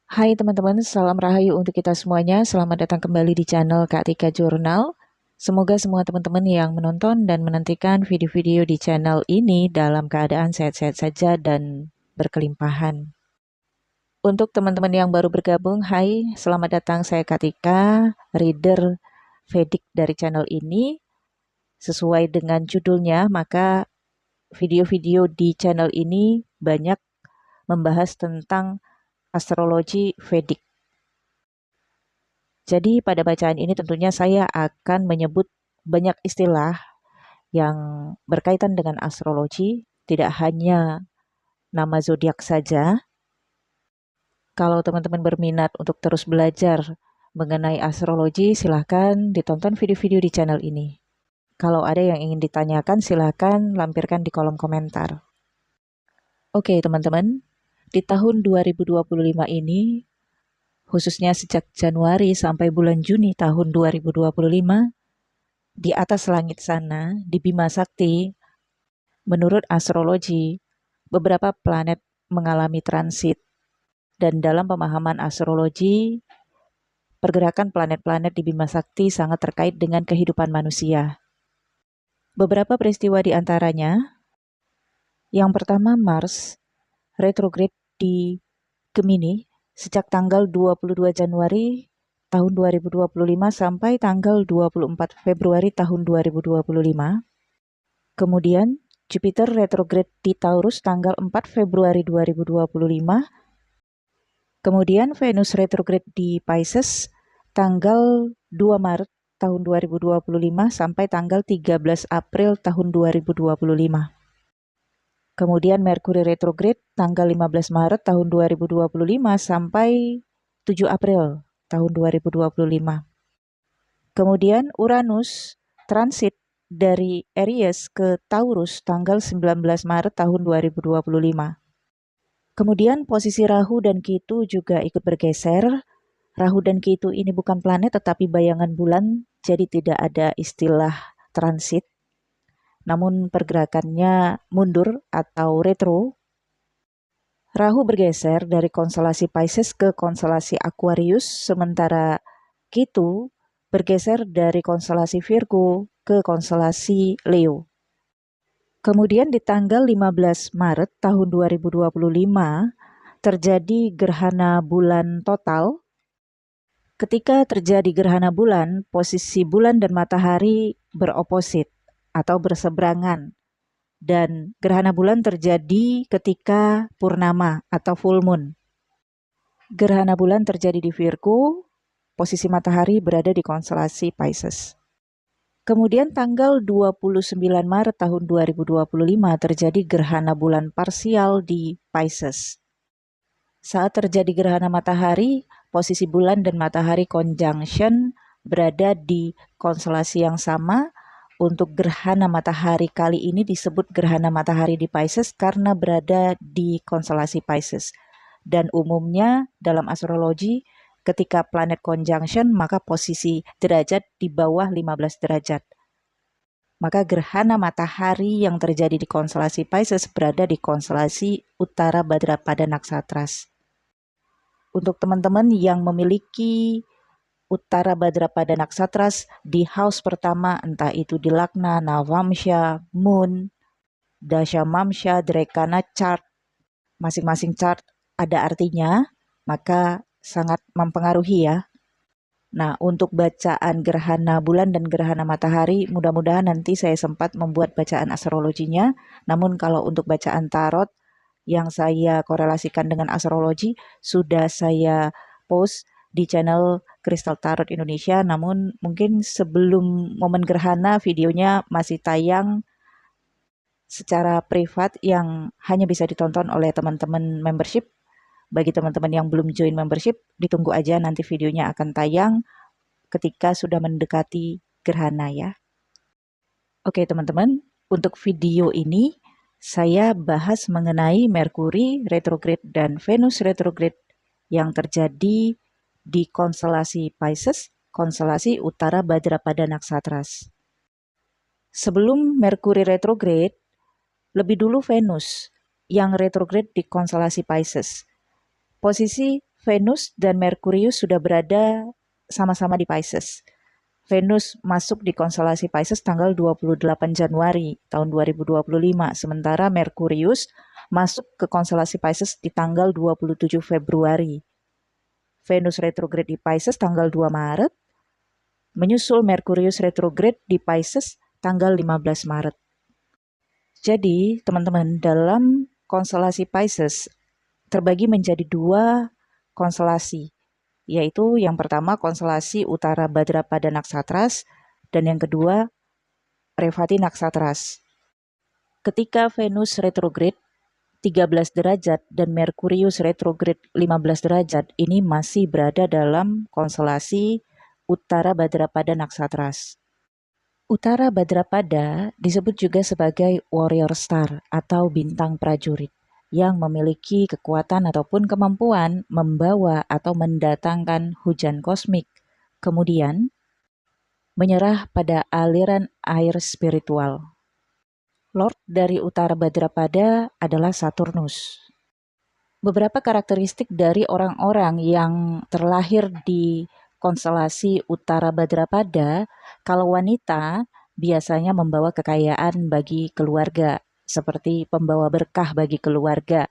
Hai teman-teman, salam rahayu untuk kita semuanya. Selamat datang kembali di channel Kak Tika Jurnal. Semoga semua teman-teman yang menonton dan menantikan video-video di channel ini dalam keadaan sehat-sehat saja dan berkelimpahan. Untuk teman-teman yang baru bergabung, hai, selamat datang. Saya Kak Tika, reader Vedic dari channel ini. Sesuai dengan judulnya, maka video-video di channel ini banyak membahas tentang astrologi Vedic. Jadi pada bacaan ini tentunya saya akan menyebut banyak istilah yang berkaitan dengan astrologi, tidak hanya nama zodiak saja. Kalau teman-teman berminat untuk terus belajar mengenai astrologi, silahkan ditonton video-video di channel ini. Kalau ada yang ingin ditanyakan, silahkan lampirkan di kolom komentar. Oke teman-teman, di tahun 2025 ini, khususnya sejak Januari sampai bulan Juni tahun 2025, di atas langit sana, di Bima Sakti, menurut astrologi, beberapa planet mengalami transit. Dan dalam pemahaman astrologi, pergerakan planet-planet di Bima Sakti sangat terkait dengan kehidupan manusia. Beberapa peristiwa di antaranya, yang pertama Mars retrograde di Gemini sejak tanggal 22 Januari tahun 2025 sampai tanggal 24 Februari tahun 2025. Kemudian Jupiter retrograde di Taurus tanggal 4 Februari 2025. Kemudian Venus retrograde di Pisces tanggal 2 Maret tahun 2025 sampai tanggal 13 April tahun 2025. Kemudian Merkuri retrograde tanggal 15 Maret tahun 2025 sampai 7 April tahun 2025. Kemudian Uranus transit dari Aries ke Taurus tanggal 19 Maret tahun 2025. Kemudian posisi Rahu dan Ketu juga ikut bergeser. Rahu dan Ketu ini bukan planet tetapi bayangan bulan, jadi tidak ada istilah transit. Namun pergerakannya mundur atau retro. Rahu bergeser dari konstelasi Pisces ke konstelasi Aquarius, sementara Ketu bergeser dari konstelasi Virgo ke konstelasi Leo. Kemudian di tanggal 15 Maret tahun 2025 terjadi gerhana bulan total. Ketika terjadi gerhana bulan, posisi bulan dan matahari beroposit atau berseberangan. Dan gerhana bulan terjadi ketika purnama atau full moon. Gerhana bulan terjadi di Virgo, posisi matahari berada di konstelasi Pisces. Kemudian tanggal 29 Maret tahun 2025 terjadi gerhana bulan parsial di Pisces. Saat terjadi gerhana matahari, posisi bulan dan matahari conjunction berada di konstelasi yang sama. Untuk gerhana matahari kali ini disebut gerhana matahari di Pisces karena berada di konstelasi Pisces. Dan umumnya dalam astrologi, ketika planet conjunction, maka posisi derajat di bawah 15 derajat. Maka gerhana matahari yang terjadi di konstelasi Pisces berada di konstelasi Utara Bhadrapada Naksatras. Untuk teman-teman yang memiliki Utara Bhadrapada Naksatras di house pertama, entah itu di Lagna, Navamsha, Moon, Dashamamsha, Drekana chart, masing-masing chart ada artinya, maka sangat mempengaruhi ya. Nah, untuk bacaan gerhana bulan dan gerhana matahari, mudah-mudahan nanti saya sempat membuat bacaan astrologinya. Namun kalau untuk bacaan tarot yang saya korelasikan dengan astrologi, sudah saya post di channel Crystal Tarot Indonesia. Namun mungkin sebelum momen gerhana, videonya masih tayang secara privat yang hanya bisa ditonton oleh teman-teman membership. Bagi teman-teman yang belum join membership, ditunggu aja, nanti videonya akan tayang ketika sudah mendekati gerhana ya. Oke teman-teman, untuk video ini saya bahas mengenai Merkuri retrograde dan Venus retrograde yang terjadi di konstelasi Pisces, konstelasi Utara Bhadrapada Naksatras. Sebelum Merkuri retrograde, lebih dulu Venus yang retrograde di konstelasi Pisces. Posisi Venus dan Merkurius sudah berada sama-sama di Pisces. Venus masuk di konstelasi Pisces tanggal 28 Januari tahun 2025, sementara Merkurius masuk ke konstelasi Pisces di tanggal 27 Februari. Venus retrograde di Pisces tanggal 2 Maret, menyusul Merkurius retrograde di Pisces tanggal 15 Maret. Jadi, teman-teman, dalam konstelasi Pisces terbagi menjadi dua konstelasi, yaitu yang pertama konstelasi Utara Bhadrapada Naksatras dan yang kedua Revati Naksatras. Ketika Venus retrograde 13 derajat dan Merkurius retrograde 15 derajat, ini masih berada dalam konstelasi Utara Bhadrapada Naksatras. Utara Bhadrapada disebut juga sebagai warrior star atau bintang prajurit yang memiliki kekuatan ataupun kemampuan membawa atau mendatangkan hujan kosmik, kemudian menyerah pada aliran air spiritual. Lord dari Utara Bhadrapada adalah Saturnus. Beberapa karakteristik dari orang-orang yang terlahir di konstelasi Utara Bhadrapada, kalau wanita biasanya membawa kekayaan bagi keluarga, seperti pembawa berkah bagi keluarga,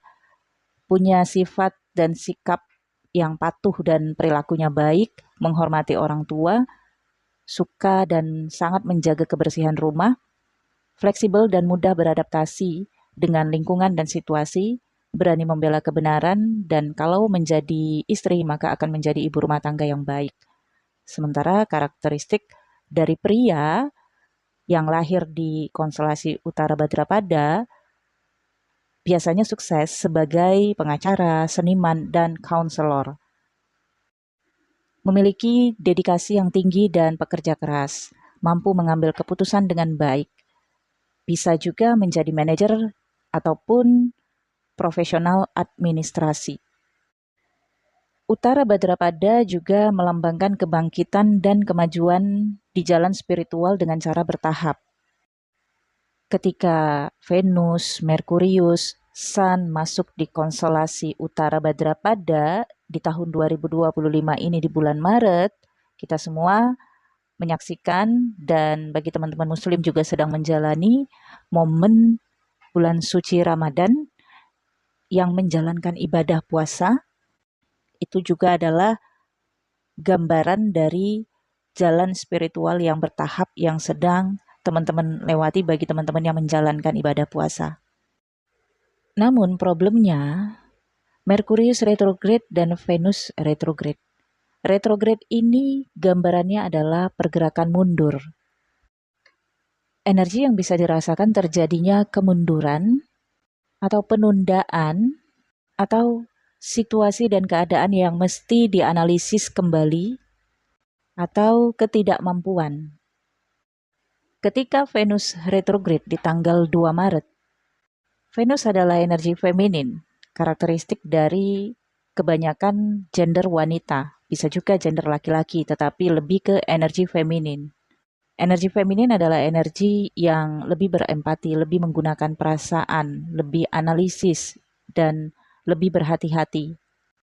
punya sifat dan sikap yang patuh dan perilakunya baik, menghormati orang tua, suka dan sangat menjaga kebersihan rumah, fleksibel dan mudah beradaptasi dengan lingkungan dan situasi, berani membela kebenaran, dan kalau menjadi istri maka akan menjadi ibu rumah tangga yang baik. Sementara karakteristik dari pria yang lahir di konstelasi Utara Bhadrapada biasanya sukses sebagai pengacara, seniman, dan konselor. Memiliki dedikasi yang tinggi dan pekerja keras, mampu mengambil keputusan dengan baik, bisa juga menjadi manajer ataupun profesional administrasi. Utara Bhadrapada juga melambangkan kebangkitan dan kemajuan di jalan spiritual dengan cara bertahap. Ketika Venus, Merkurius, Sun masuk di konstelasi Utara Bhadrapada di tahun 2025 ini di bulan Maret, kita semua menyaksikan dan bagi teman-teman muslim juga sedang menjalani momen bulan suci Ramadan yang menjalankan ibadah puasa. Itu juga adalah gambaran dari jalan spiritual yang bertahap yang sedang teman-teman lewati bagi teman-teman yang menjalankan ibadah puasa. Namun problemnya, Merkurius retrograde dan Venus retrograde. Retrograde ini gambarannya adalah pergerakan mundur. Energi yang bisa dirasakan terjadinya kemunduran atau penundaan atau situasi dan keadaan yang mesti dianalisis kembali atau ketidakmampuan. Ketika Venus retrograde di tanggal 2 Maret, Venus adalah energi feminin, karakteristik dari kebanyakan gender wanita, bisa juga gender laki-laki, tetapi lebih ke energi feminin. Energi feminin adalah energi yang lebih berempati, lebih menggunakan perasaan, lebih analisis, dan lebih berhati-hati.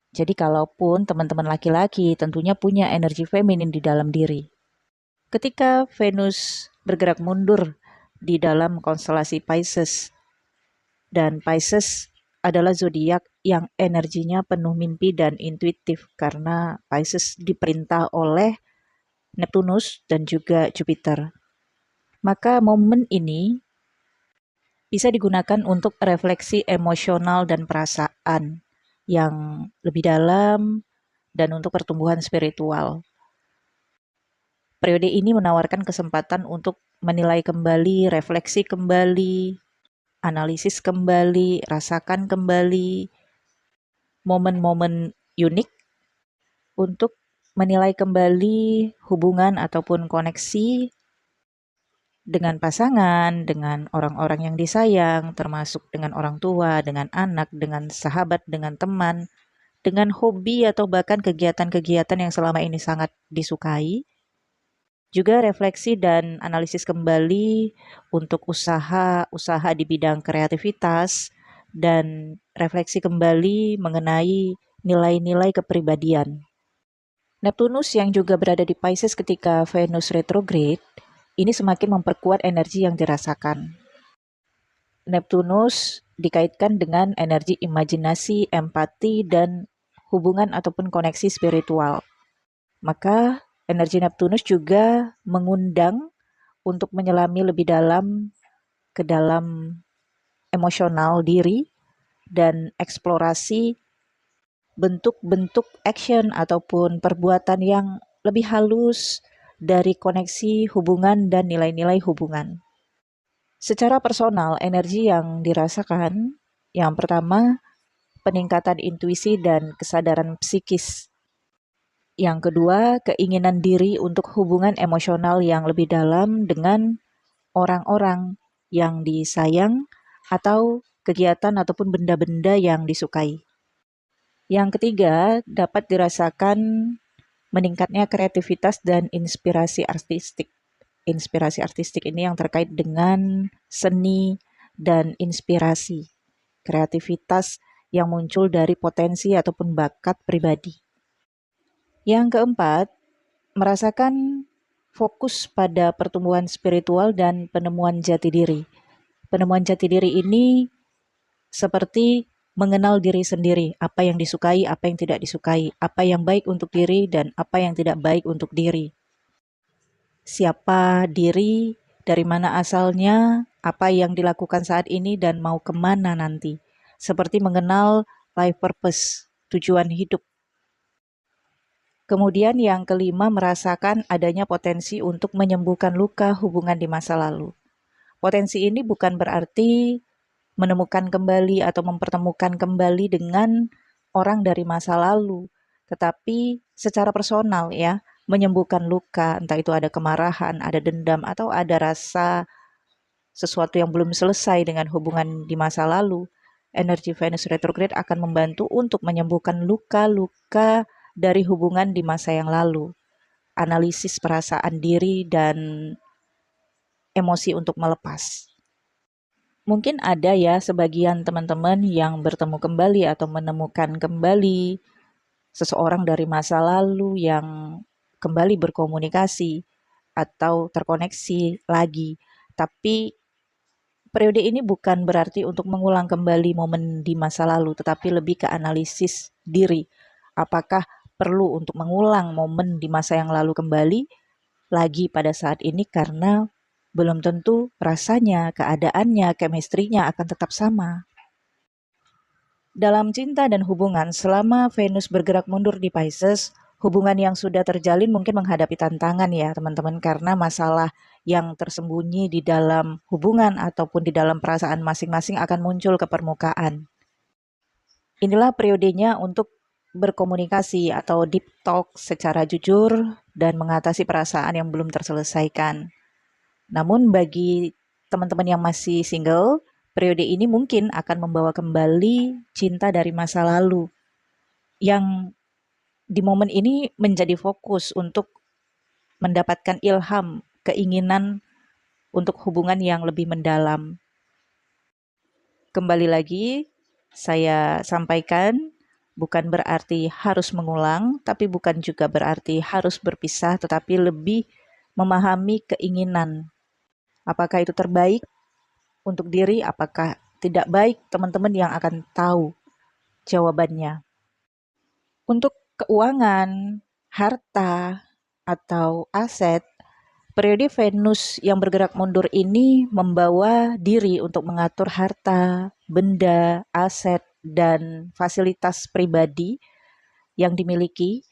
Jadi kalaupun teman-teman laki-laki tentunya punya energi feminin di dalam diri. Ketika Venus bergerak mundur di dalam konstelasi Pisces, dan Pisces adalah zodiak yang energinya penuh mimpi dan intuitif karena Pisces diperintah oleh Neptunus dan juga Jupiter. Maka momen ini bisa digunakan untuk refleksi emosional dan perasaan yang lebih dalam dan untuk pertumbuhan spiritual. Periode ini menawarkan kesempatan untuk menilai kembali, refleksi kembali, analisis kembali, rasakan kembali momen-momen unik untuk menilai kembali hubungan ataupun koneksi dengan pasangan, dengan orang-orang yang disayang, termasuk dengan orang tua, dengan anak, dengan sahabat, dengan teman, dengan hobi atau bahkan kegiatan-kegiatan yang selama ini sangat disukai. Juga refleksi dan analisis kembali untuk usaha di bidang kreativitas dan refleksi kembali mengenai nilai-nilai kepribadian. Neptunus yang juga berada di Pisces ketika Venus retrograde, ini semakin memperkuat energi yang dirasakan. Neptunus dikaitkan dengan energi imajinasi, empati, dan hubungan ataupun koneksi spiritual. Maka energi Neptunus juga mengundang untuk menyelami lebih dalam ke dalam emosional diri dan eksplorasi bentuk-bentuk action ataupun perbuatan yang lebih halus dari koneksi hubungan dan nilai-nilai hubungan. Secara personal, energi yang dirasakan yang pertama, peningkatan intuisi dan kesadaran psikis. Yang kedua, keinginan diri untuk hubungan emosional yang lebih dalam dengan orang-orang yang disayang atau kegiatan ataupun benda-benda yang disukai. Yang ketiga, dapat dirasakan meningkatnya kreativitas dan inspirasi artistik. Inspirasi artistik ini yang terkait dengan seni dan inspirasi, kreativitas yang muncul dari potensi ataupun bakat pribadi. Yang keempat, merasakan fokus pada pertumbuhan spiritual dan penemuan jati diri. Penemuan jati diri ini seperti mengenal diri sendiri, apa yang disukai, apa yang tidak disukai, apa yang baik untuk diri dan apa yang tidak baik untuk diri. Siapa diri, dari mana asalnya, apa yang dilakukan saat ini dan mau kemana nanti. Seperti mengenal life purpose, tujuan hidup. Kemudian yang kelima, merasakan adanya potensi untuk menyembuhkan luka hubungan di masa lalu. Potensi ini bukan berarti menemukan kembali atau mempertemukan kembali dengan orang dari masa lalu, tetapi secara personal ya, menyembuhkan luka, entah itu ada kemarahan, ada dendam, atau ada rasa sesuatu yang belum selesai dengan hubungan di masa lalu. Energi Venus retrograde akan membantu untuk menyembuhkan luka-luka dari hubungan di masa yang lalu. Analisis perasaan diri dan emosi untuk melepas. Mungkin ada ya sebagian teman-teman yang bertemu kembali atau menemukan kembali seseorang dari masa lalu yang kembali berkomunikasi atau terkoneksi lagi. Tapi periode ini bukan berarti untuk mengulang kembali momen di masa lalu, tetapi lebih ke analisis diri. Apakah perlu untuk mengulang momen di masa yang lalu kembali lagi pada saat ini karena belum tentu rasanya, keadaannya, chemistry-nya akan tetap sama. Dalam cinta dan hubungan, selama Venus bergerak mundur di Pisces, hubungan yang sudah terjalin mungkin menghadapi tantangan ya teman-teman, karena masalah yang tersembunyi di dalam hubungan ataupun di dalam perasaan masing-masing akan muncul ke permukaan. Inilah periodenya untuk berkomunikasi atau deep talk secara jujur dan mengatasi perasaan yang belum terselesaikan. Namun bagi teman-teman yang masih single, periode ini mungkin akan membawa kembali cinta dari masa lalu yang di momen ini menjadi fokus untuk mendapatkan ilham, keinginan untuk hubungan yang lebih mendalam. Kembali lagi, saya sampaikan bukan berarti harus mengulang, tapi bukan juga berarti harus berpisah, tetapi lebih memahami keinginan. Apakah itu terbaik untuk diri, apakah tidak baik, teman-teman yang akan tahu jawabannya. Untuk keuangan, harta, atau aset, periode Venus yang bergerak mundur ini membawa diri untuk mengatur harta, benda, aset, dan fasilitas pribadi yang dimiliki.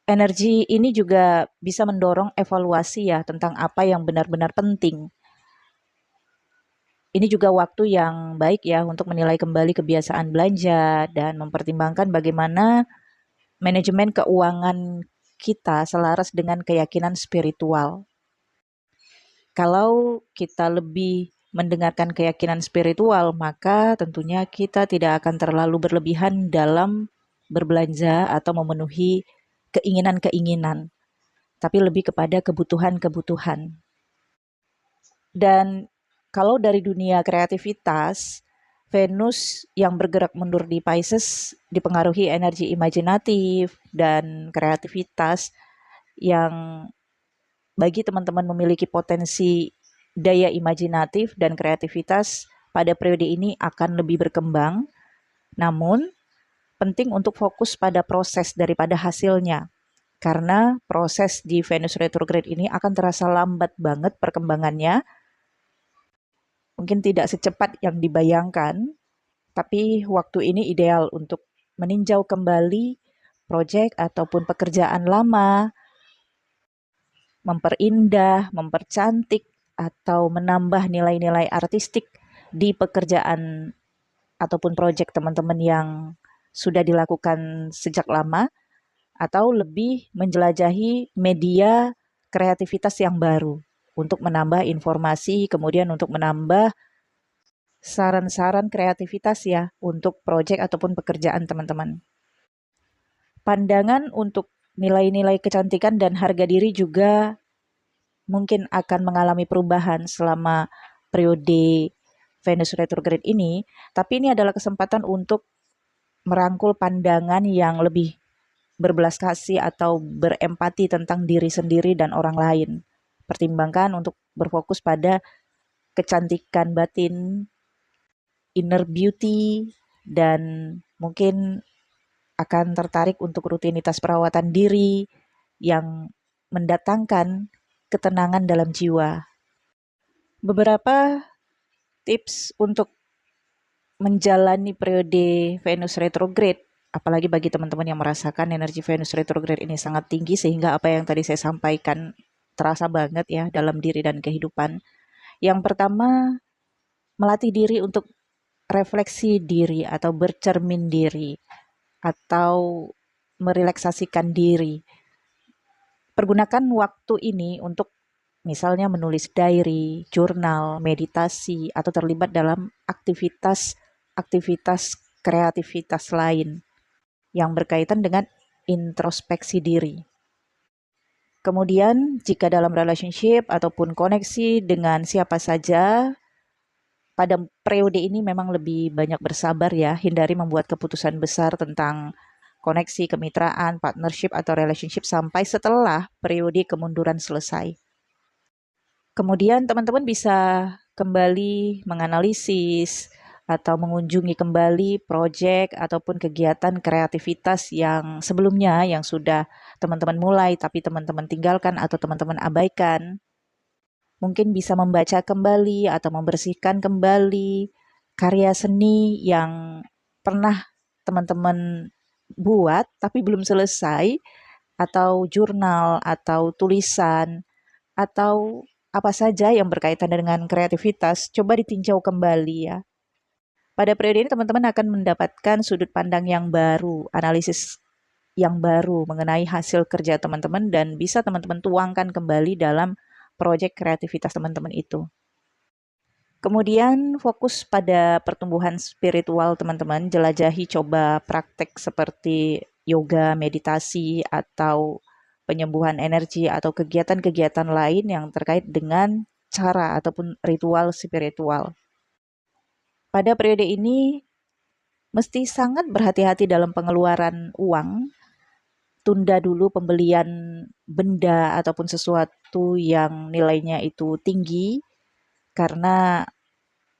Energi ini juga bisa mendorong evaluasi ya tentang apa yang benar-benar penting. Ini juga waktu yang baik ya untuk menilai kembali kebiasaan belanja dan mempertimbangkan bagaimana manajemen keuangan kita selaras dengan keyakinan spiritual. Kalau kita lebih mendengarkan keyakinan spiritual, maka tentunya kita tidak akan terlalu berlebihan dalam berbelanja atau memenuhi keinginan-keinginan, tapi lebih kepada kebutuhan-kebutuhan. Dan kalau dari dunia kreativitas, Venus yang bergerak mundur di Pisces dipengaruhi energi imajinatif dan kreativitas yang bagi teman-teman memiliki potensi daya imajinatif dan kreativitas pada periode ini akan lebih berkembang. Namun, penting untuk fokus pada proses daripada hasilnya. Karena proses di Venus retrograde ini akan terasa lambat banget perkembangannya. Mungkin tidak secepat yang dibayangkan, tapi waktu ini ideal untuk meninjau kembali proyek ataupun pekerjaan lama, memperindah, mempercantik, atau menambah nilai-nilai artistik di pekerjaan ataupun proyek teman-teman yang sudah dilakukan sejak lama, atau lebih menjelajahi media kreativitas yang baru untuk menambah informasi, kemudian untuk menambah saran-saran kreativitas ya untuk proyek ataupun pekerjaan teman-teman. Pandangan untuk nilai-nilai kecantikan dan harga diri juga mungkin akan mengalami perubahan selama periode Venus retrograde ini, tapi ini adalah kesempatan untuk merangkul pandangan yang lebih berbelas kasih atau berempati tentang diri sendiri dan orang lain. Pertimbangkan untuk berfokus pada kecantikan batin, inner beauty, dan mungkin akan tertarik untuk rutinitas perawatan diri yang mendatangkan ketenangan dalam jiwa. Beberapa tips untuk menjalani periode Venus retrograde, apalagi bagi teman-teman yang merasakan energi Venus retrograde ini sangat tinggi sehingga apa yang tadi saya sampaikan terasa banget ya dalam diri dan kehidupan. Yang pertama, melatih diri untuk refleksi diri atau bercermin diri atau merelaksasikan diri. Pergunakan waktu ini untuk misalnya menulis diary, jurnal, meditasi, atau terlibat dalam aktivitas kreativitas lain yang berkaitan dengan introspeksi diri. Kemudian, jika dalam relationship ataupun koneksi dengan siapa saja, pada periode ini memang lebih banyak bersabar ya, hindari membuat keputusan besar tentang koneksi, kemitraan, partnership, atau relationship sampai setelah periode kemunduran selesai. Kemudian teman-teman bisa kembali menganalisis atau mengunjungi kembali proyek ataupun kegiatan kreativitas yang sebelumnya yang sudah teman-teman mulai tapi teman-teman tinggalkan atau teman-teman abaikan. Mungkin bisa membaca kembali atau membersihkan kembali karya seni yang pernah teman-teman buat tapi belum selesai, atau jurnal atau tulisan atau apa saja yang berkaitan dengan kreativitas, coba ditinjau kembali ya. Pada periode ini teman-teman akan mendapatkan sudut pandang yang baru, analisis yang baru mengenai hasil kerja teman-teman dan bisa teman-teman tuangkan kembali dalam proyek kreativitas teman-teman itu. Kemudian fokus pada pertumbuhan spiritual teman-teman, jelajahi coba praktek seperti yoga, meditasi, atau penyembuhan energi atau kegiatan-kegiatan lain yang terkait dengan cara ataupun ritual spiritual. Pada periode ini, mesti sangat berhati-hati dalam pengeluaran uang, tunda dulu pembelian benda ataupun sesuatu yang nilainya itu tinggi, karena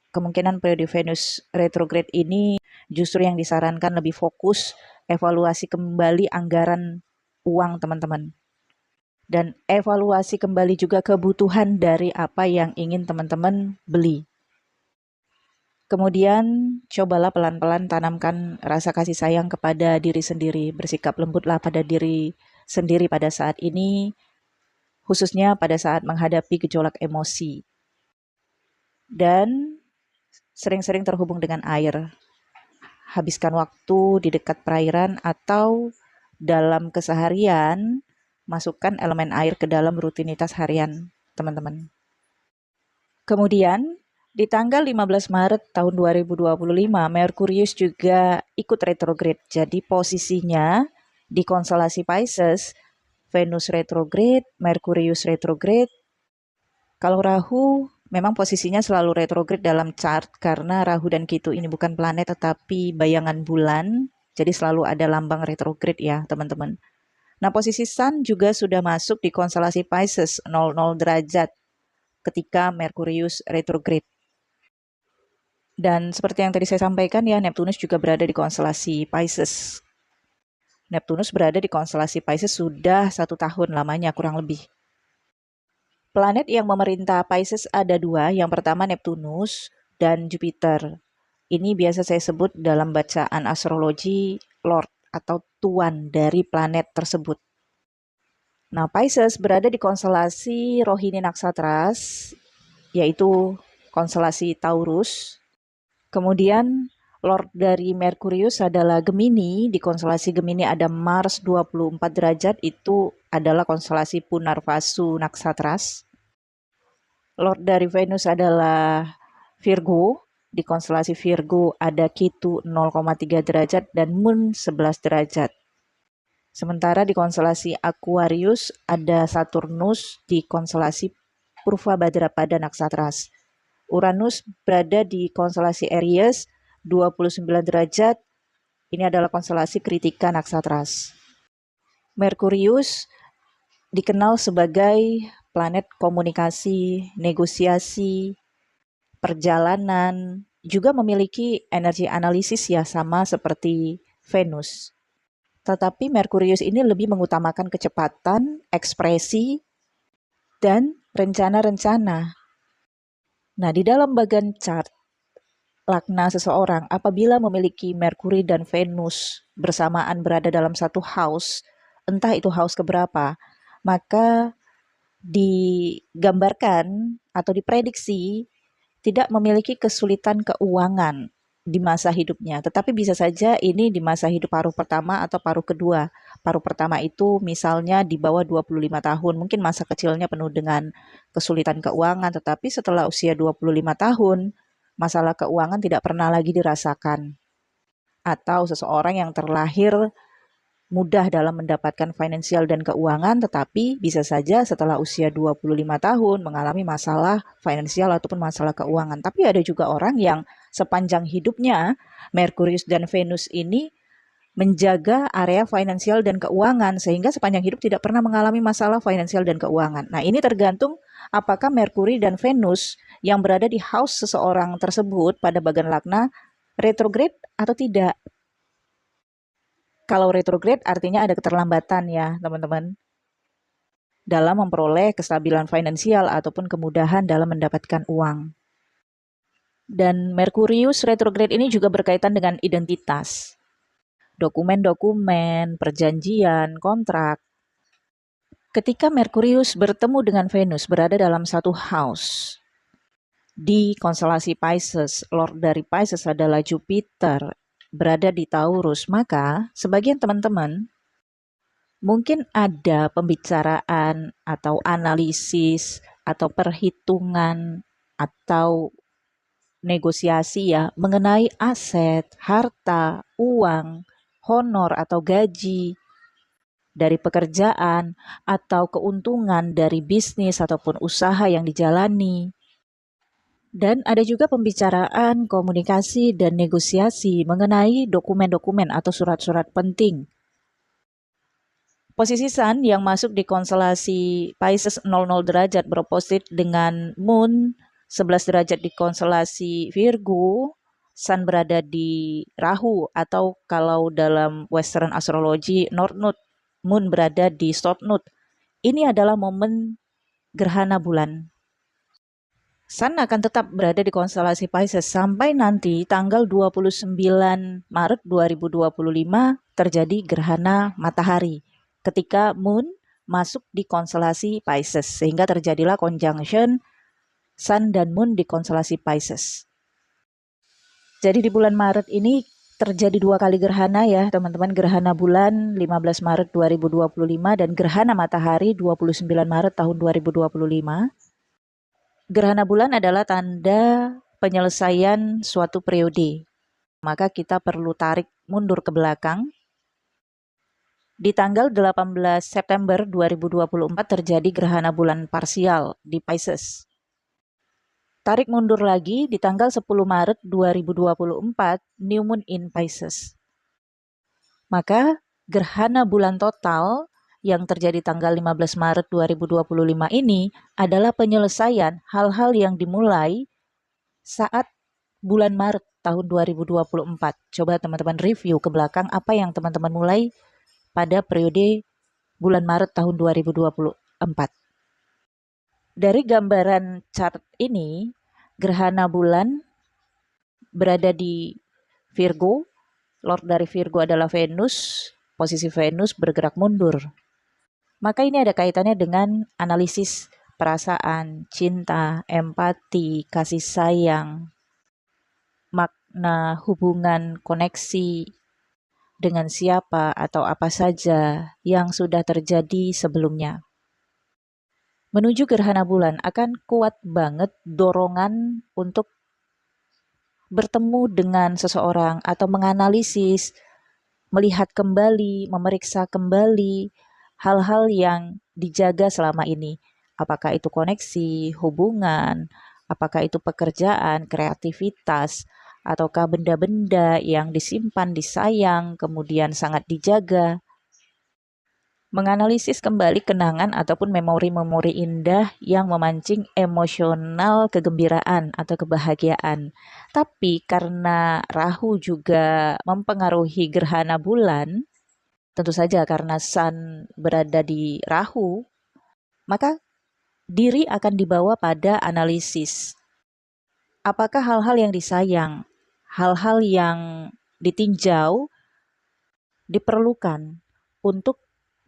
kemungkinan periode Venus retrograde ini justru yang disarankan lebih fokus evaluasi kembali anggaran uang teman-teman. Dan evaluasi kembali juga kebutuhan dari apa yang ingin teman-teman beli. Kemudian cobalah pelan-pelan tanamkan rasa kasih sayang kepada diri sendiri. Bersikap lembutlah pada diri sendiri pada saat ini, khususnya pada saat menghadapi gejolak emosi. Dan sering-sering terhubung dengan air. Habiskan waktu di dekat perairan atau dalam keseharian, masukkan elemen air ke dalam rutinitas harian, teman-teman. Kemudian, di tanggal 15 Maret tahun 2025, Merkurius juga ikut retrograde. Jadi posisinya di konstelasi Pisces, Venus retrograde, Merkurius retrograde. Kalau Rahu Memang posisinya selalu retrograde dalam chart karena Rahu dan Ketu ini bukan planet tetapi bayangan bulan. Jadi selalu ada lambang retrograde ya teman-teman. Nah posisi Sun juga sudah masuk di konstelasi Pisces 00 derajat ketika Merkurius retrograde. Dan seperti yang tadi saya sampaikan ya, Neptunus juga berada di konstelasi Pisces. Neptunus berada di konstelasi Pisces sudah 1 tahun lamanya kurang lebih. Planet yang memerintah Pisces ada 2, yang pertama Neptunus dan Jupiter. Ini biasa saya sebut dalam bacaan astrologi Lord atau Tuan dari planet tersebut. Nah, Pisces berada di konstelasi Rohini Naksatras, yaitu konstelasi Taurus. Kemudian Lord dari Merkurius adalah Gemini, di konstelasi Gemini ada Mars 24 derajat, itu adalah konstelasi Punarvasu Naksatras. Lord dari Venus adalah Virgo, di konstelasi Virgo ada Ketu 0,3 derajat dan Moon 11 derajat. Sementara di konstelasi Aquarius ada Saturnus di konstelasi Purvabhadra pada Naksatras. Uranus berada di konstelasi Aries 29 derajat. Ini adalah konstelasi Kritika Naksatras. Merkurius dikenal sebagai planet komunikasi, negosiasi, perjalanan, juga memiliki energi analisis ya sama seperti Venus. Tetapi Merkurius ini lebih mengutamakan kecepatan, ekspresi, dan rencana-rencana. Nah, di dalam bagian chart Lagna seseorang, apabila memiliki Merkuri dan Venus bersamaan berada dalam satu house, entah itu house keberapa, maka digambarkan atau diprediksi tidak memiliki kesulitan keuangan di masa hidupnya. Tetapi bisa saja ini di masa hidup paruh pertama atau paruh kedua. Paruh pertama itu misalnya di bawah 25 tahun. Mungkin masa kecilnya penuh dengan kesulitan keuangan. Tetapi setelah usia 25 tahun, masalah keuangan tidak pernah lagi dirasakan. Atau seseorang yang terlahir mudah dalam mendapatkan finansial dan keuangan, tetapi bisa saja setelah usia 25 tahun mengalami masalah finansial ataupun masalah keuangan. Tapi ada juga orang yang sepanjang hidupnya Merkurius dan Venus ini menjaga area finansial dan keuangan sehingga sepanjang hidup tidak pernah mengalami masalah finansial dan keuangan. Nah, ini tergantung apakah Merkuri dan Venus yang berada di house seseorang tersebut pada bagian lagna retrograde atau tidak. Kalau retrograde artinya ada keterlambatan ya teman-teman dalam memperoleh kestabilan finansial ataupun kemudahan dalam mendapatkan uang. Dan Merkurius retrograde ini juga berkaitan dengan identitas. Dokumen-dokumen, perjanjian, kontrak. Ketika Merkurius bertemu dengan Venus berada dalam satu house, di konstelasi Pisces, Lord dari Pisces adalah Jupiter, berada di Taurus, maka sebagian teman-teman mungkin ada pembicaraan atau analisis atau perhitungan atau negosiasi ya mengenai aset, harta, uang, honor atau gaji dari pekerjaan atau keuntungan dari bisnis ataupun usaha yang dijalani. Dan ada juga pembicaraan, komunikasi, dan negosiasi mengenai dokumen-dokumen atau surat-surat penting. Posisi Sun yang masuk di konstelasi Pisces 00 derajat beroposit dengan Moon 11 derajat di konstelasi Virgo. Sun berada di Rahu atau kalau dalam Western Astrology North Node, Moon berada di South Node. Ini adalah momen gerhana bulan. Sun akan tetap berada di konstelasi Pisces sampai nanti tanggal 29 Maret 2025 terjadi gerhana matahari ketika Moon masuk di konstelasi Pisces sehingga terjadilah conjunction Sun dan Moon di konstelasi Pisces. Jadi di bulan Maret ini terjadi 2 kali gerhana ya teman-teman, gerhana bulan 15 Maret 2025 dan gerhana matahari 29 Maret tahun 2025. Gerhana bulan adalah tanda penyelesaian suatu periode. Maka kita perlu tarik mundur ke belakang. Di tanggal 18 September 2024 terjadi gerhana bulan parsial di Pisces. Tarik mundur lagi di tanggal 10 Maret 2024, New Moon in Pisces. Maka gerhana bulan total yang terjadi tanggal 15 Maret 2025 ini adalah penyelesaian hal-hal yang dimulai saat bulan Maret tahun 2024. Coba teman-teman review ke belakang apa yang teman-teman mulai pada periode bulan Maret tahun 2024. Dari gambaran chart ini, gerhana bulan berada di Virgo. Lord dari Virgo adalah Venus. Posisi Venus bergerak mundur. Maka ini ada kaitannya dengan analisis perasaan, cinta, empati, kasih sayang, makna hubungan, koneksi dengan siapa atau apa saja yang sudah terjadi sebelumnya. Menuju gerhana bulan akan kuat banget dorongan untuk bertemu dengan seseorang atau menganalisis, melihat kembali, memeriksa kembali hal-hal yang dijaga selama ini. Apakah itu koneksi, hubungan, apakah itu pekerjaan, kreativitas, ataukah benda-benda yang disimpan, disayang, kemudian sangat dijaga. Menganalisis kembali kenangan ataupun memori-memori indah yang memancing emosional kegembiraan atau kebahagiaan. Tapi karena Rahu juga mempengaruhi gerhana bulan, tentu saja karena Sun berada di Rahu, maka diri akan dibawa pada analisis. Apakah hal-hal yang disayang, hal-hal yang ditinjau diperlukan untuk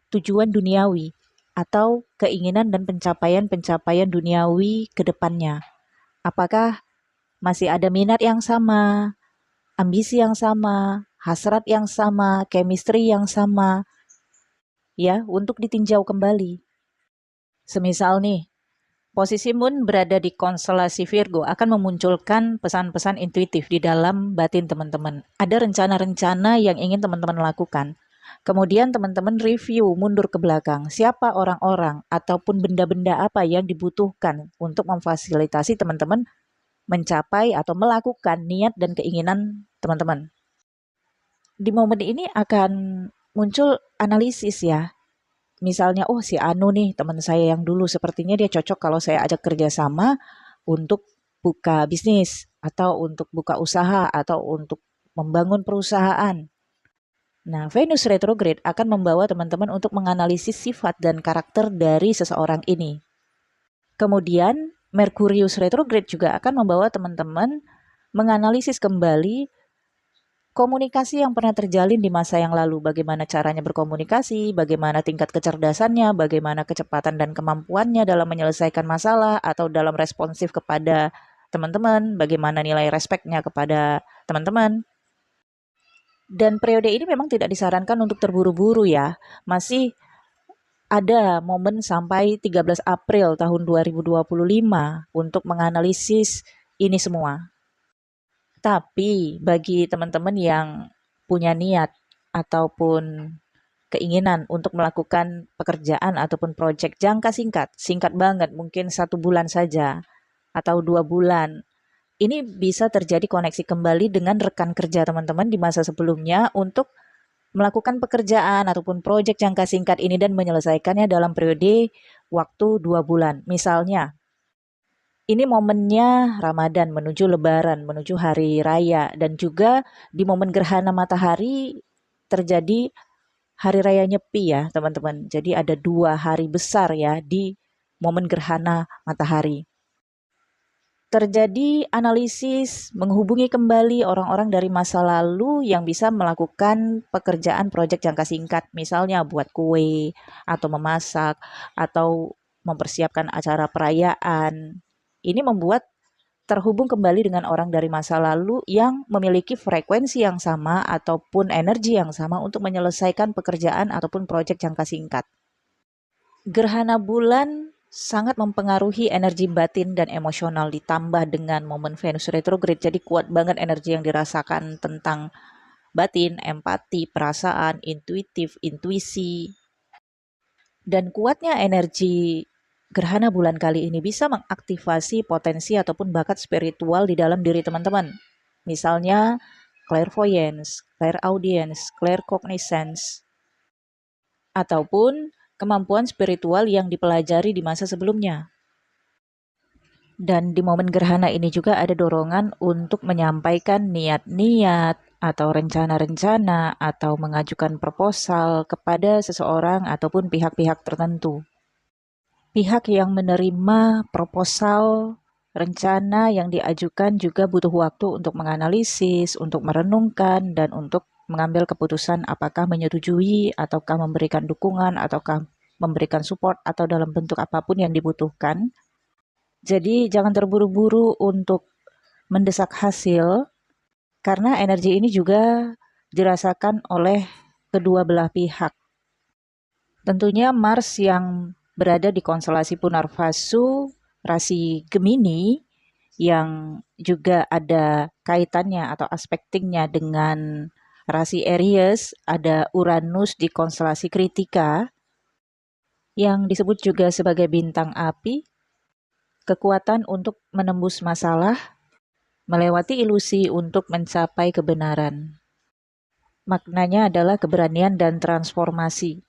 tujuan duniawi atau keinginan dan pencapaian-pencapaian duniawi ke depannya. Apakah masih ada minat yang sama, ambisi yang sama, hasrat yang sama, chemistry yang sama, ya, untuk ditinjau kembali. Semisal nih, posisi Moon berada di konstelasi Virgo akan memunculkan pesan-pesan intuitif di dalam batin teman-teman. Ada rencana-rencana yang ingin teman-teman lakukan. Kemudian teman-teman review mundur ke belakang, siapa orang-orang ataupun benda-benda apa yang dibutuhkan untuk memfasilitasi teman-teman mencapai atau melakukan niat dan keinginan teman-teman. Di momen ini akan muncul analisis ya. Misalnya, oh si Anu nih teman saya yang dulu sepertinya dia cocok kalau saya ajak kerjasama untuk buka bisnis atau untuk buka usaha atau untuk membangun perusahaan. Nah, Venus retrograde akan membawa teman-teman untuk menganalisis sifat dan karakter dari seseorang ini. Kemudian, Merkurius retrograde juga akan membawa teman-teman menganalisis kembali komunikasi yang pernah terjalin di masa yang lalu, bagaimana caranya berkomunikasi, bagaimana tingkat kecerdasannya, bagaimana kecepatan dan kemampuannya dalam menyelesaikan masalah atau dalam responsif kepada teman-teman, bagaimana nilai respeknya kepada teman-teman. Dan periode ini memang tidak disarankan untuk terburu-buru ya, masih ada momen sampai 13 April tahun 2025 untuk menganalisis ini semua. Tapi bagi teman-teman yang punya niat ataupun keinginan untuk melakukan pekerjaan ataupun proyek jangka singkat, singkat banget, mungkin 1 bulan saja atau 2 bulan, ini bisa terjadi koneksi kembali dengan rekan kerja teman-teman di masa sebelumnya untuk melakukan pekerjaan ataupun proyek jangka singkat ini dan menyelesaikannya dalam periode waktu 2 bulan. Misalnya, ini momennya Ramadan menuju Lebaran, menuju Hari Raya, dan juga di momen gerhana matahari terjadi Hari Raya Nyepi ya teman-teman. Jadi ada 2 hari besar ya di momen gerhana matahari. Terjadi analisis menghubungi kembali orang-orang dari masa lalu yang bisa melakukan pekerjaan proyek jangka singkat, misalnya buat kue, atau memasak, atau mempersiapkan acara perayaan. Ini membuat terhubung kembali dengan orang dari masa lalu yang memiliki frekuensi yang sama ataupun energi yang sama untuk menyelesaikan pekerjaan ataupun proyek jangka singkat. Gerhana bulan sangat mempengaruhi energi batin dan emosional ditambah dengan momen Venus retrograde, jadi kuat banget energi yang dirasakan tentang batin, empati, perasaan, intuitif, intuisi. Dan kuatnya energi gerhana bulan kali ini bisa mengaktifasi potensi ataupun bakat spiritual di dalam diri teman-teman. Misalnya clairvoyance, clairaudience, claircognizance, ataupun kemampuan spiritual yang dipelajari di masa sebelumnya. Dan di momen gerhana ini juga ada dorongan untuk menyampaikan niat-niat atau rencana-rencana atau mengajukan proposal kepada seseorang ataupun pihak-pihak tertentu. Pihak yang menerima proposal, rencana yang diajukan juga butuh waktu untuk menganalisis, untuk merenungkan, dan untuk mengambil keputusan apakah menyetujui, ataukah memberikan dukungan, ataukah memberikan support, atau dalam bentuk apapun yang dibutuhkan. Jadi jangan terburu-buru untuk mendesak hasil, karena energi ini juga dirasakan oleh kedua belah pihak. Tentunya Mars yang berada di konstelasi Punarvasu, rasi Gemini, yang juga ada kaitannya atau aspektingnya dengan rasi Aries, ada Uranus di konstelasi Kritika, yang disebut juga sebagai bintang api, kekuatan untuk menembus masalah, melewati ilusi untuk mencapai kebenaran. Maknanya adalah keberanian dan transformasi.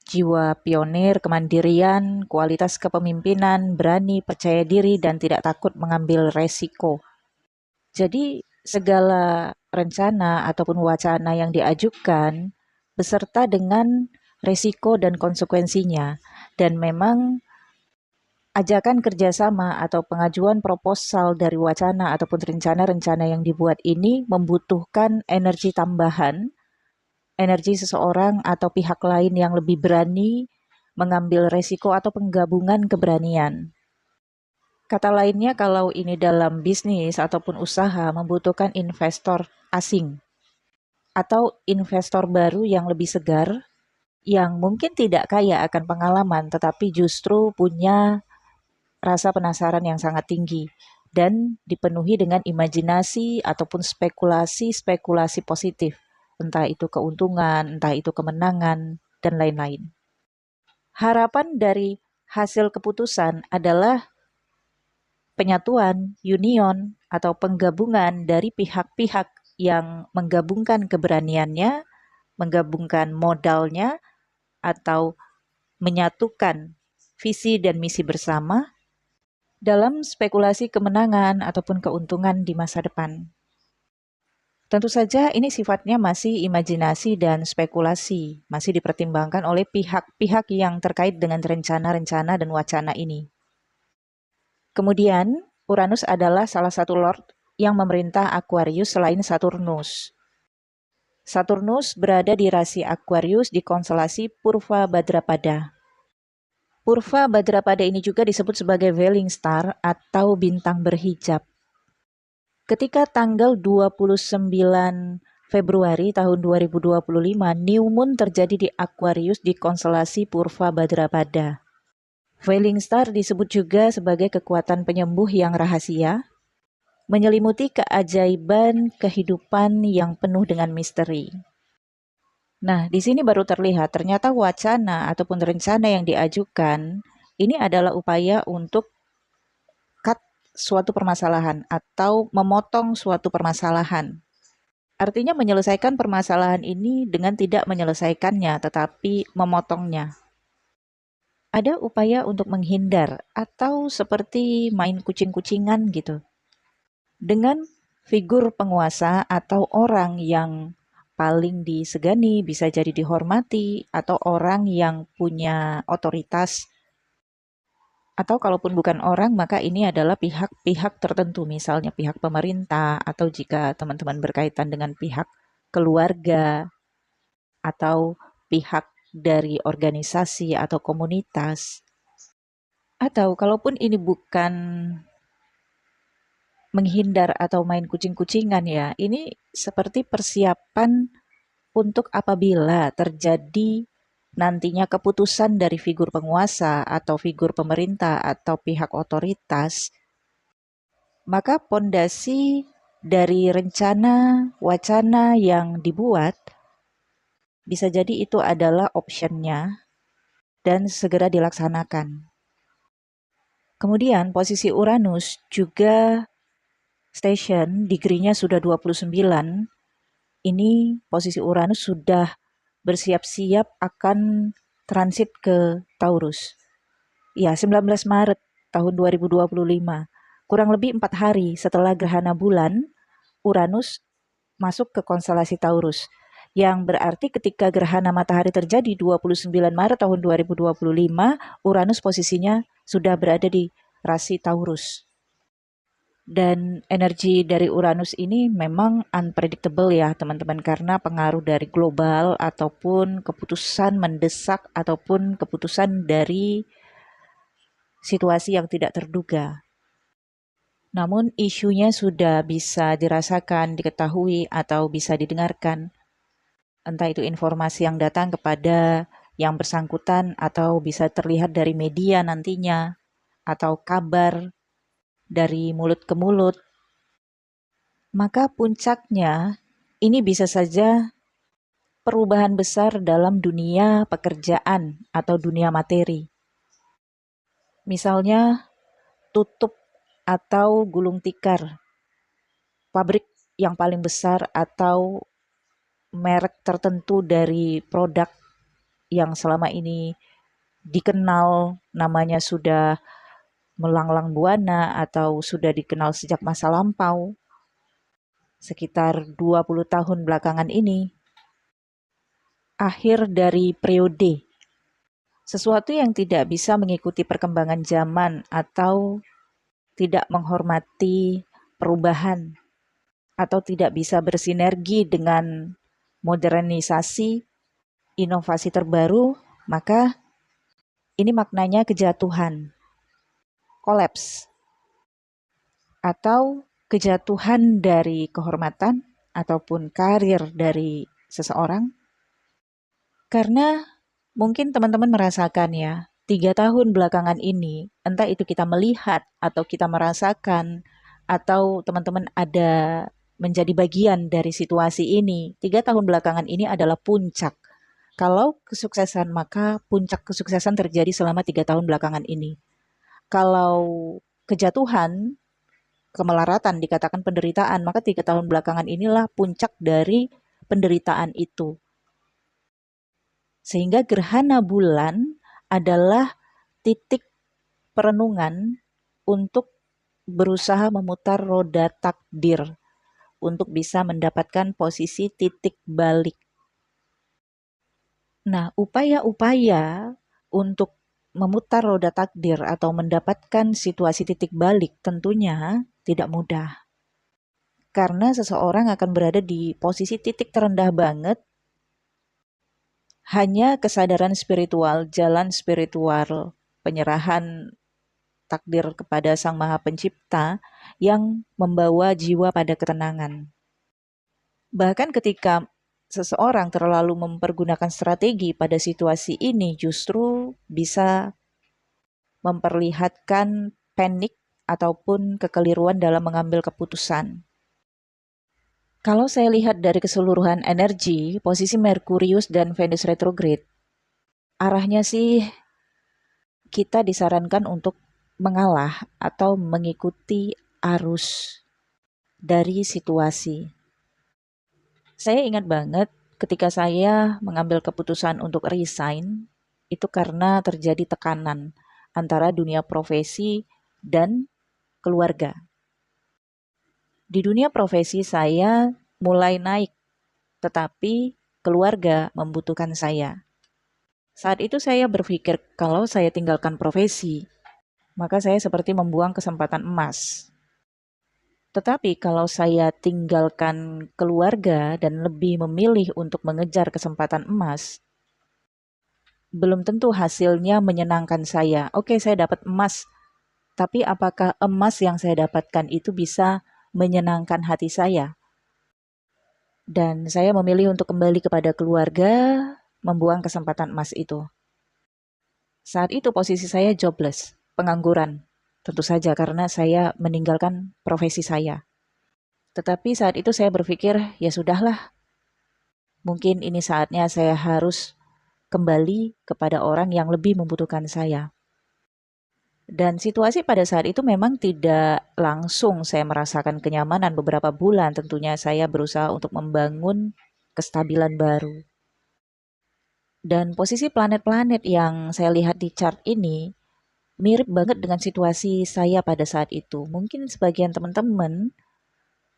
Jiwa pionir, kemandirian, kualitas kepemimpinan, berani, percaya diri, dan tidak takut mengambil resiko. Jadi segala rencana ataupun wacana yang diajukan beserta dengan resiko dan konsekuensinya. Dan memang ajakan kerjasama atau pengajuan proposal dari wacana ataupun rencana-rencana yang dibuat ini membutuhkan energi tambahan, energi seseorang atau pihak lain yang lebih berani mengambil resiko atau penggabungan keberanian. Kata lainnya, kalau ini dalam bisnis ataupun usaha membutuhkan investor asing atau investor baru yang lebih segar, yang mungkin tidak kaya akan pengalaman tetapi justru punya rasa penasaran yang sangat tinggi dan dipenuhi dengan imajinasi ataupun spekulasi-spekulasi positif, entah itu keuntungan, entah itu kemenangan, dan lain-lain. Harapan dari hasil keputusan adalah penyatuan, union, atau penggabungan dari pihak-pihak yang menggabungkan keberaniannya, menggabungkan modalnya, atau menyatukan visi dan misi bersama dalam spekulasi kemenangan ataupun keuntungan di masa depan. Tentu saja ini sifatnya masih imajinasi dan spekulasi, masih dipertimbangkan oleh pihak-pihak yang terkait dengan rencana-rencana dan wacana ini. Kemudian, Uranus adalah salah satu lord yang memerintah Aquarius selain Saturnus. Saturnus berada di rasi Aquarius di konstelasi Purva Bhadrapada. Purva Bhadrapada ini juga disebut sebagai Veiling Star atau bintang berhijab. Ketika tanggal 29 Februari tahun 2025, New Moon terjadi di Aquarius di konstelasi Purva Bhadrapada. Veiling Star disebut juga sebagai kekuatan penyembuh yang rahasia, menyelimuti keajaiban kehidupan yang penuh dengan misteri. Nah, di sini baru terlihat ternyata wacana ataupun rencana yang diajukan ini adalah upaya untuk cut suatu permasalahan atau memotong suatu permasalahan. Artinya menyelesaikan permasalahan ini dengan tidak menyelesaikannya, tetapi memotongnya. Ada upaya untuk menghindar atau seperti main kucing-kucingan gitu. Dengan figur penguasa atau orang yang paling disegani, bisa jadi dihormati, atau orang yang punya otoritas, atau kalaupun bukan orang, maka ini adalah pihak-pihak tertentu, misalnya pihak pemerintah, atau jika teman-teman berkaitan dengan pihak keluarga, atau pihak dari organisasi atau komunitas. Atau kalaupun ini bukan menghindar atau main kucing-kucingan ya, ini seperti persiapan untuk apabila terjadi nantinya keputusan dari figur penguasa atau figur pemerintah atau pihak otoritas, maka pondasi dari rencana wacana yang dibuat bisa jadi itu adalah optionnya dan segera dilaksanakan. Kemudian posisi Uranus juga station, degree-nya sudah 29. Ini posisi Uranus sudah bersiap-siap akan transit ke Taurus. Ya, 19 Maret tahun 2025. Kurang lebih 4 hari setelah gerhana bulan, Uranus masuk ke konstelasi Taurus. Yang berarti ketika gerhana matahari terjadi 29 Maret tahun 2025, Uranus posisinya sudah berada di rasi Taurus. Dan energi dari Uranus ini memang unpredictable ya teman-teman, karena pengaruh dari global ataupun keputusan mendesak ataupun keputusan dari situasi yang tidak terduga. Namun isunya sudah bisa dirasakan, diketahui, atau bisa didengarkan. Entah itu informasi yang datang kepada yang bersangkutan atau bisa terlihat dari media nantinya, atau kabar dari mulut ke mulut. Maka puncaknya ini bisa saja perubahan besar dalam dunia pekerjaan atau dunia materi. Misalnya tutup atau gulung tikar pabrik yang paling besar atau merek tertentu dari produk yang selama ini dikenal namanya sudah melanglang buana atau sudah dikenal sejak masa lampau, sekitar 20 tahun belakangan ini, akhir dari periode. Sesuatu yang tidak bisa mengikuti perkembangan zaman atau tidak menghormati perubahan atau tidak bisa bersinergi dengan modernisasi, inovasi terbaru, maka ini maknanya kejatuhan, kolaps, atau kejatuhan dari kehormatan ataupun karir dari seseorang. Karena mungkin teman-teman merasakan ya, 3 tahun belakangan ini, entah itu kita melihat atau kita merasakan, atau teman-teman ada menjadi bagian dari situasi ini, 3 tahun belakangan ini adalah puncak. Kalau kesuksesan, maka puncak kesuksesan terjadi selama 3 tahun belakangan ini. Kalau kejatuhan, kemelaratan, dikatakan penderitaan, maka 3 tahun belakangan inilah puncak dari penderitaan itu. Sehingga gerhana bulan adalah titik perenungan untuk berusaha memutar roda takdir untuk bisa mendapatkan posisi titik balik. Nah, upaya-upaya untuk memutar roda takdir atau mendapatkan situasi titik balik tentunya tidak mudah. Karena seseorang akan berada di posisi titik terendah banget. Hanya kesadaran spiritual, jalan spiritual, penyerahan takdir kepada Sang Maha Pencipta yang membawa jiwa pada ketenangan. Bahkan ketika seseorang terlalu mempergunakan strategi pada situasi ini justru bisa memperlihatkan panik ataupun kekeliruan dalam mengambil keputusan. Kalau saya lihat dari keseluruhan energi, posisi Merkurius dan Venus retrograde, arahnya sih kita disarankan untuk mengalah atau mengikuti arus dari situasi. Saya ingat banget ketika saya mengambil keputusan untuk resign, itu karena terjadi tekanan antara dunia profesi dan keluarga. Di dunia profesi saya mulai naik, tetapi keluarga membutuhkan saya. Saat itu saya berpikir kalau saya tinggalkan profesi, maka saya seperti membuang kesempatan emas. Tetapi kalau saya tinggalkan keluarga dan lebih memilih untuk mengejar kesempatan emas, belum tentu hasilnya menyenangkan saya. Oke, saya dapat emas, tapi apakah emas yang saya dapatkan itu bisa menyenangkan hati saya? Dan saya memilih untuk kembali kepada keluarga, membuang kesempatan emas itu. Saat itu posisi saya jobless, pengangguran. Tentu saja karena saya meninggalkan profesi saya. Tetapi saat itu saya berpikir, ya sudahlah, mungkin ini saatnya saya harus kembali kepada orang yang lebih membutuhkan saya. Dan situasi pada saat itu memang tidak langsung saya merasakan kenyamanan beberapa bulan. Tentunya saya berusaha untuk membangun kestabilan baru. Dan posisi planet-planet yang saya lihat di chart ini mirip banget dengan situasi saya pada saat itu. Mungkin sebagian teman-teman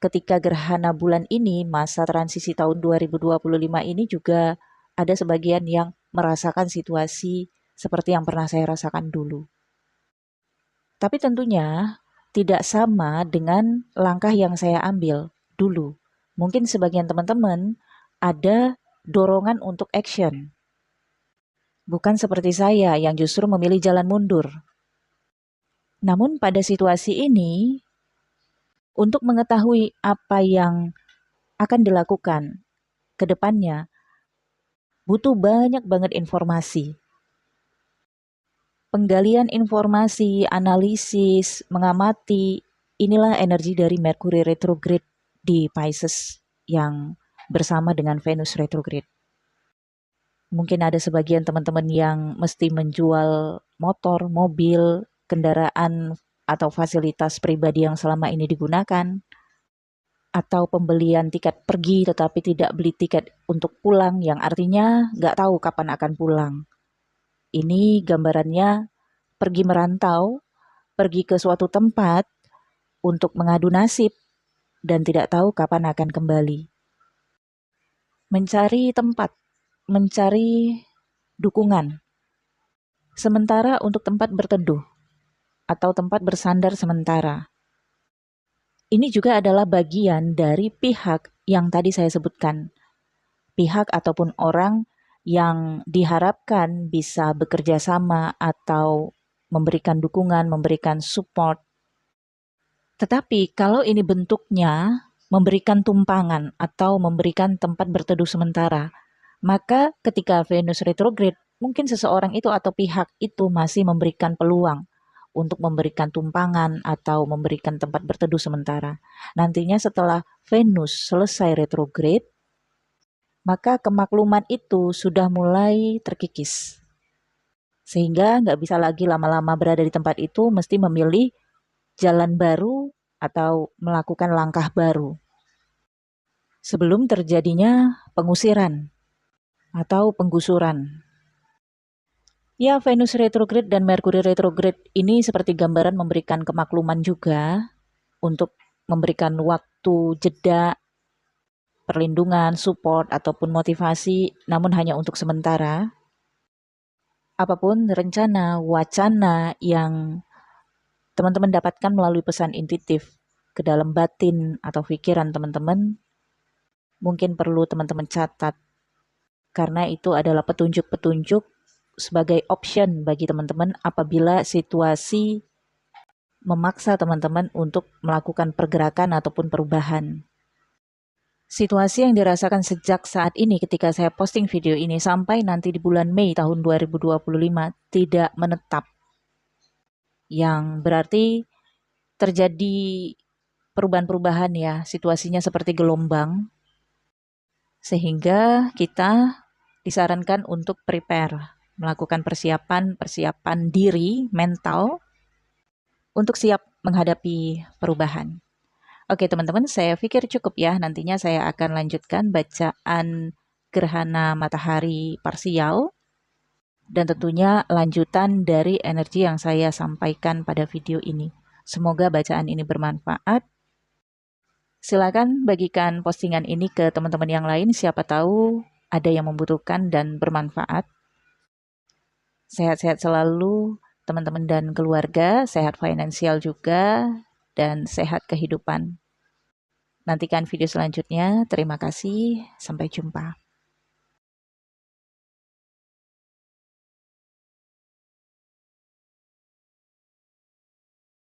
ketika gerhana bulan ini, masa transisi tahun 2025 ini juga ada sebagian yang merasakan situasi seperti yang pernah saya rasakan dulu. Tapi tentunya tidak sama dengan langkah yang saya ambil dulu. Mungkin sebagian teman-teman ada dorongan untuk action. Bukan seperti saya yang justru memilih jalan mundur. Namun pada situasi ini, untuk mengetahui apa yang akan dilakukan ke depannya, butuh banyak banget informasi. Penggalian informasi, analisis, mengamati, inilah energi dari Mercury retrograde di Pisces yang bersama dengan Venus retrograde. Mungkin ada sebagian teman-teman yang mesti menjual motor, mobil, kendaraan, atau fasilitas pribadi yang selama ini digunakan, atau pembelian tiket pergi tetapi tidak beli tiket untuk pulang, yang artinya nggak tahu kapan akan pulang. Ini gambarannya pergi merantau, pergi ke suatu tempat untuk mengadu nasib, dan tidak tahu kapan akan kembali. Mencari tempat, mencari dukungan. Sementara untuk tempat berteduh, atau tempat bersandar sementara. Ini juga adalah bagian dari pihak yang tadi saya sebutkan. Pihak ataupun orang yang diharapkan bisa bekerja sama atau memberikan dukungan, memberikan support. Tetapi kalau ini bentuknya memberikan tumpangan atau memberikan tempat berteduh sementara, maka ketika Venus retrograde, mungkin seseorang itu atau pihak itu masih memberikan peluang untuk memberikan tumpangan atau memberikan tempat berteduh sementara. Nantinya setelah Venus selesai retrograde, maka kemakluman itu sudah mulai terkikis. Sehingga nggak bisa lagi lama-lama berada di tempat itu, mesti memilih jalan baru atau melakukan langkah baru. Sebelum terjadinya pengusiran atau penggusuran. Ya, Venus retrograde dan Mercury retrograde ini seperti gambaran memberikan kemakluman juga untuk memberikan waktu jeda, perlindungan, support, ataupun motivasi, namun hanya untuk sementara. Apapun rencana, wacana yang teman-teman dapatkan melalui pesan intuitif ke dalam batin atau pikiran teman-teman, mungkin perlu teman-teman catat, karena itu adalah petunjuk-petunjuk sebagai option bagi teman-teman apabila situasi memaksa teman-teman untuk melakukan pergerakan ataupun perubahan. Situasi yang dirasakan sejak saat ini ketika saya posting video ini sampai nanti di bulan Mei tahun 2025 tidak menetap. Yang berarti terjadi perubahan-perubahan ya, situasinya seperti gelombang. Sehingga kita disarankan untuk prepare, melakukan persiapan diri mental untuk siap menghadapi perubahan. Oke teman-teman, saya pikir cukup ya. Nantinya saya akan lanjutkan bacaan gerhana matahari parsial dan tentunya lanjutan dari energi yang saya sampaikan pada video ini. Semoga bacaan ini bermanfaat. Silakan bagikan postingan ini ke teman-teman yang lain, siapa tahu ada yang membutuhkan dan bermanfaat. Sehat-sehat selalu teman-teman dan keluarga, sehat finansial juga, dan sehat kehidupan. Nantikan video selanjutnya. Terima kasih. Sampai jumpa.